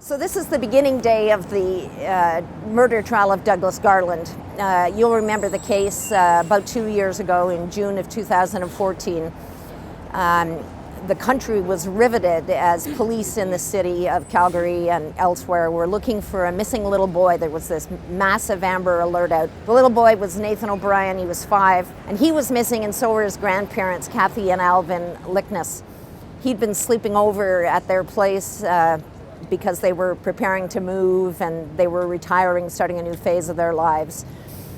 So this is the beginning day of the murder trial of Douglas Garland. You'll remember the case about 2 years ago in June of 2014. The country was riveted as police in the city of Calgary and elsewhere were looking for a missing little boy. There was this massive Amber Alert out. The little boy was Nathan O'Brien. He was 5, and he was missing, and so were his grandparents, Kathy and Alvin Lickness. He'd been sleeping over at their place because they were preparing to move and they were retiring, starting a new phase of their lives.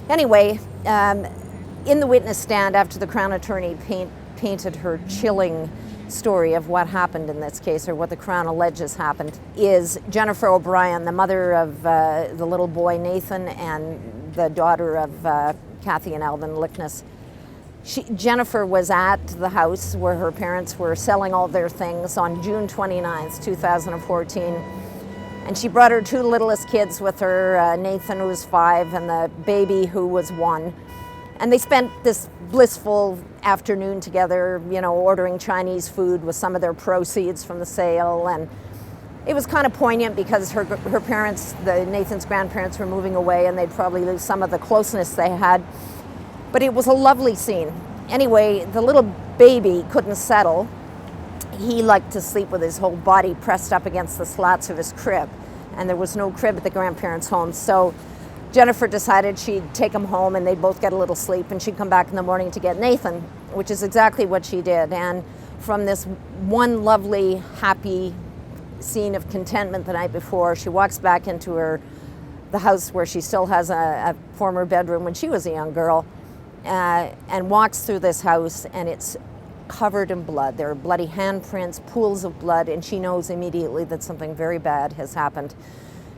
Anyway, in the witness stand after the Crown Attorney painted her chilling story of what happened in this case, or what the Crown alleges happened, is Jennifer O'Brien, the mother of the little boy Nathan and the daughter of Kathy and Alvin Lickness. Jennifer was at the house where her parents were selling all their things on June 29th, 2014. And she brought her 2 littlest kids with her, Nathan, who was 5, and the baby, who was 1. And they spent this blissful afternoon together, ordering Chinese food with some of their proceeds from the sale. And it was kind of poignant because her parents, Nathan's grandparents, were moving away, and they'd probably lose some of the closeness they had. But it was a lovely scene. Anyway, the little baby couldn't settle. He liked to sleep with his whole body pressed up against the slats of his crib, and there was no crib at the grandparents' home. So Jennifer decided she'd take him home and they'd both get a little sleep, and she'd come back in the morning to get Nathan, which is exactly what she did. And from this one lovely, happy scene of contentment the night before, she walks back into the house where she still has a former bedroom when she was a young girl, and walks through this house, and it's covered in blood. There are bloody handprints, pools of blood, and she knows immediately that something very bad has happened.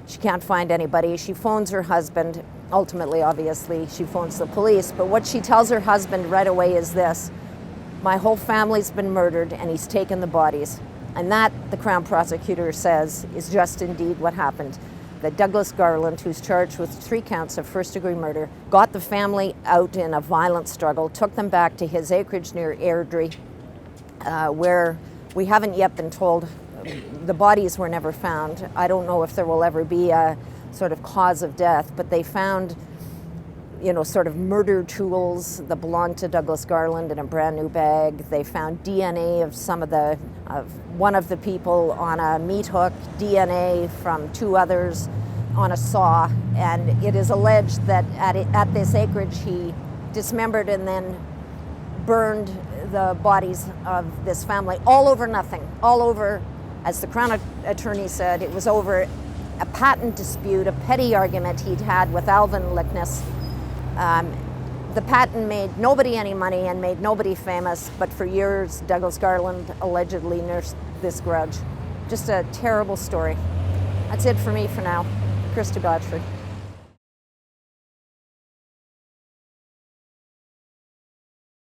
She can't find anybody. She phones her husband. Ultimately, obviously, she phones the police. But what she tells her husband right away is this: my whole family's been murdered, and he's taken the bodies. And that, the Crown prosecutor says, is just indeed what happened. That Douglas Garland, who's charged with 3 counts of first-degree murder, got the family out in a violent struggle, took them back to his acreage near Airdrie, where we haven't yet been told. The bodies were never found. I don't know if there will ever be a sort of cause of death, but they found, sort of murder tools that belonged to Douglas Garland in a brand new bag. They found DNA of one of the people on a meat hook, DNA from 2 others on a saw, and it is alleged that at this acreage he dismembered and then burned the bodies of this family all over nothing, all over, as the Crown Attorney said, it was over a patent dispute, a petty argument he'd had with Alvin Lickness. The patent made nobody any money and made nobody famous, but for years Douglas Garland allegedly nursed this grudge. Just a terrible story. That's it for me for now. Krista Blatchford.